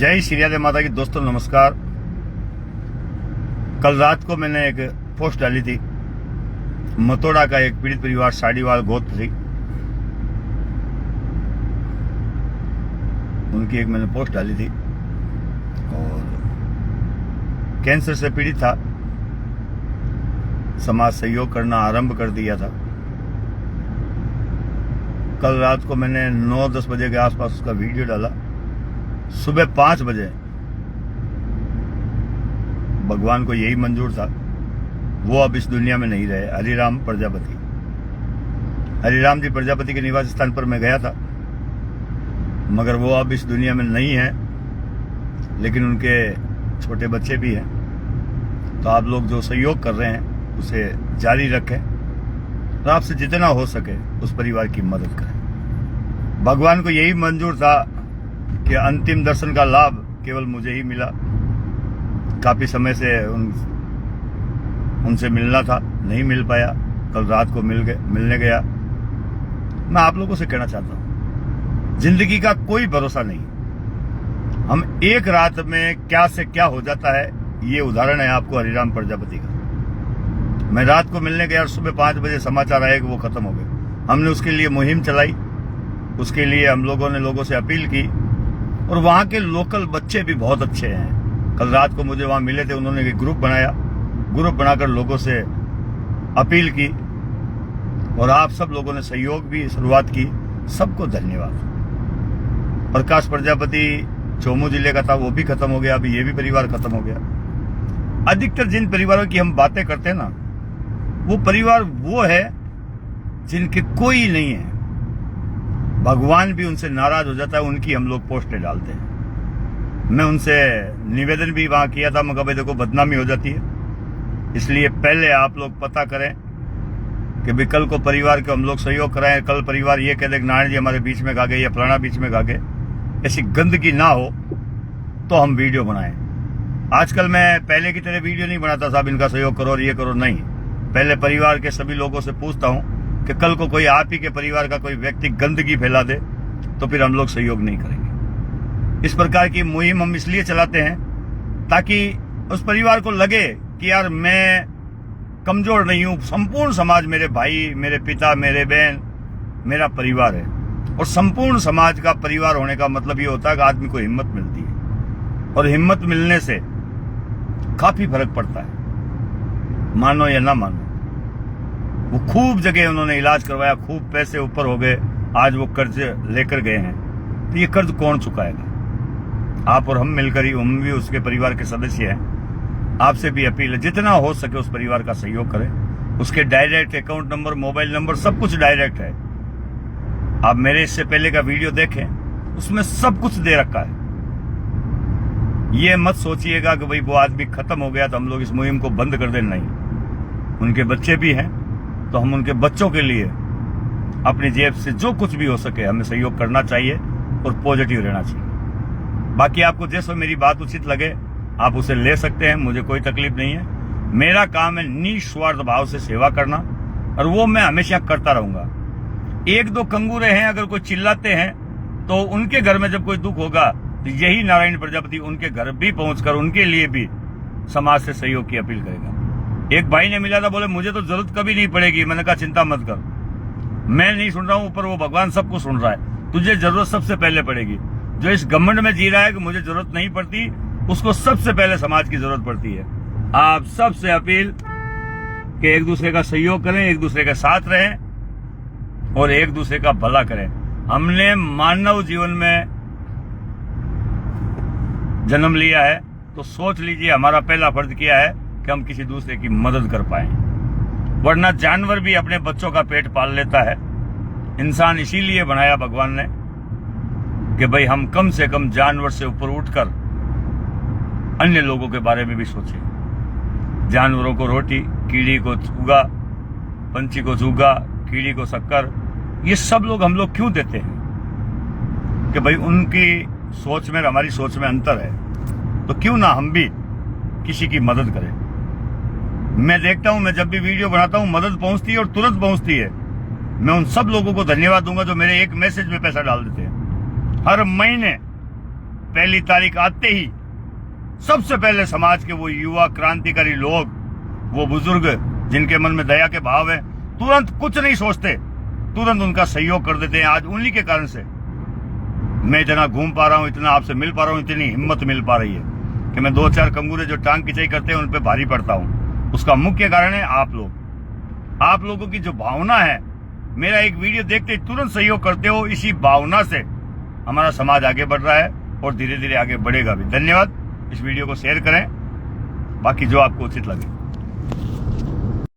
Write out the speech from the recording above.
जय श्री राधे माता की। दोस्तों नमस्कार। कल रात को मैंने एक पोस्ट डाली थी। मतोड़ा का एक पीड़ित परिवार साड़ीवाल गोत्र थी, उनकी एक मैंने पोस्ट डाली थी और कैंसर से पीड़ित था। समाज सहयोग करना आरंभ कर दिया था। कल रात को मैंने 9-10 बजे के आसपास उसका वीडियो डाला। सुबह 5 बजे भगवान को यही मंजूर था, वो अब इस दुनिया में नहीं रहे। हरिराम प्रजापति, हरिराम जी प्रजापति के निवास स्थान पर मैं गया था, मगर वो अब इस दुनिया में नहीं है। लेकिन उनके छोटे बच्चे भी हैं, तो आप लोग जो सहयोग कर रहे हैं उसे जारी रखें और आपसे जितना हो सके उस परिवार की मदद करें। भगवान को यही मंजूर था कि अंतिम दर्शन का लाभ केवल मुझे ही मिला। काफी समय से उनसे मिलना था, नहीं मिल पाया। कल रात को मिलने गया। मैं आप लोगों से कहना चाहता हूं, जिंदगी का कोई भरोसा नहीं। हम एक रात में क्या से क्या हो जाता है, ये उदाहरण है आपको हरिराम प्रजापति का। मैं रात को मिलने गया और सुबह 5 बजे समाचार आए कि वो खत्म हो गए। हमने उसके लिए मुहिम चलाई, उसके लिए हम लोगों ने लोगों से अपील की और वहां के लोकल बच्चे भी बहुत अच्छे हैं। कल रात को मुझे वहां मिले थे, उन्होंने एक ग्रुप बनाया, ग्रुप बनाकर लोगों से अपील की और आप सब लोगों ने सहयोग भी शुरुआत की। सबको धन्यवाद। प्रकाश प्रजापति चोमू जिले का था, वो भी खत्म हो गया। अभी ये भी परिवार खत्म हो गया। अधिकतर जिन परिवारों की हम बातें करते हैं ना, वो परिवार वो है जिनके कोई नहीं है। भगवान भी उनसे नाराज हो जाता है, उनकी हम लोग पोस्टें डालते हैं। मैं उनसे निवेदन भी वहां किया था, मगर भाई देखो बदनामी हो जाती है, इसलिए पहले आप लोग पता करें कि भी कल को परिवार को हम लोग सहयोग कराएं। कल परिवार ये कह दे कि नारायण जी हमारे बीच में गा गए या फलाना बीच में गा गए, ऐसी गंदगी ना हो तो हम वीडियो बनाएं। आजकल मैं पहले की तरह वीडियो नहीं बनाता साहब, इनका सहयोग करो और ये करो, नहीं। पहले परिवार के सभी लोगों से पूछता हूं कि कल को कोई आप ही के परिवार का कोई व्यक्ति गंदगी फैला दे तो फिर हम लोग सहयोग नहीं करेंगे। इस प्रकार की मुहिम हम इसलिए चलाते हैं ताकि उस परिवार को लगे कि यार मैं कमजोर नहीं हूं, संपूर्ण समाज मेरे भाई, मेरे पिता, मेरे बहन, मेरा परिवार है। और संपूर्ण समाज का परिवार होने का मतलब ये होता है कि आदमी को हिम्मत मिलती है और हिम्मत मिलने से काफी फर्क पड़ता है, मानो या ना मानो। वो खूब जगह उन्होंने इलाज करवाया, खूब पैसे ऊपर हो गए, आज वो कर्ज लेकर गए हैं। तो ये कर्ज कौन चुकाएगा? आप और हम मिलकर ही, हम भी उसके परिवार के सदस्य हैं। आपसे भी अपील है, जितना हो सके उस परिवार का सहयोग करें। उसके direct account number, mobile number, सब कुछ डायरेक्ट है। आप मेरे इससे पहले का वीडियो देखें, उसमें सब कुछ दे रखा है। ये मत सोचिएगा कि भाई वो आदमी खत्म हो गया तो हम लोग इस मुहिम को बंद कर दें, नहीं। उनके बच्चे भी हैं, तो हम उनके बच्चों के लिए अपनी जेब से जो कुछ भी हो सके हमें सहयोग करना चाहिए और पॉजिटिव रहना चाहिए। बाकी आपको जैसे मेरी बात उचित लगे आप उसे ले सकते हैं, मुझे कोई तकलीफ नहीं है। मेरा काम है निस्वार्थ भाव से सेवा करना और वो मैं हमेशा करता रहूंगा। 1-2 कंगूरे हैं, अगर कोई चिल्लाते हैं तो उनके घर में जब कोई दुख होगा तो यही नारायण प्रजापति उनके घर भी पहुंचकर उनके लिए भी समाज से सहयोग की अपील करेगा। एक भाई ने मिला था, बोले मुझे तो जरूरत कभी नहीं पड़ेगी। मैंने कहा चिंता मत कर, मैं नहीं सुन रहा हूं, ऊपर वो भगवान सबको सुन रहा है। तुझे जरूरत सबसे पहले पड़ेगी। जो इस घमंड में जी रहा है कि मुझे जरूरत नहीं पड़ती, उसको सबसे पहले समाज की जरूरत पड़ती है। आप सबसे अपील कि एक दूसरे का सहयोग करें, एक दूसरे के साथ रहें और एक दूसरे का भला करें। हमने मानव जीवन में जन्म लिया है तो सोच लीजिए हमारा पहला फर्ज किया है कि हम किसी दूसरे की मदद कर पाए। वरना जानवर भी अपने बच्चों का पेट पाल लेता है। इंसान इसीलिए बनाया भगवान ने कि भाई हम कम से कम जानवर से ऊपर उठकर अन्य लोगों के बारे में भी सोचें। जानवरों को रोटी, कीड़ी को चूगा, पंछी को चूगा, कीड़ी को शक्कर, ये सब लोग हम लोग क्यों देते हैं? कि भाई उनकी सोच में हमारी सोच में अंतर है, तो क्यों ना हम भी किसी की मदद करें। मैं देखता हूं, मैं जब भी वीडियो बनाता हूं मदद पहुंचती है और तुरंत पहुंचती है। मैं उन सब लोगों को धन्यवाद दूंगा जो मेरे एक मैसेज में पैसा डाल देते हैं। हर महीने पहली तारीख आते ही सबसे पहले समाज के वो युवा क्रांतिकारी लोग, वो बुजुर्ग जिनके मन में दया के भाव है, तुरंत कुछ नहीं सोचते, तुरंत उनका सहयोग कर देते हैं। आज उन्हीं के कारण से मैं इतना घूम पा रहा हूं, इतना आपसे मिल पा रहा हूं, इतनी हिम्मत मिल पा रही है कि मैं 2-4 कंगूरे जो टांग खिंचाई करते हैं उन पे भारी पड़ता हूं। उसका मुख्य कारण है आप लोग। आप लोगों की जो भावना है, मेरा एक वीडियो देखते ही तुरंत सहयोग करते हो, इसी भावना से हमारा समाज आगे बढ़ रहा है और धीरे धीरे आगे बढ़ेगा भी। धन्यवाद। इस वीडियो को शेयर करें, बाकी जो आपको उचित लगे।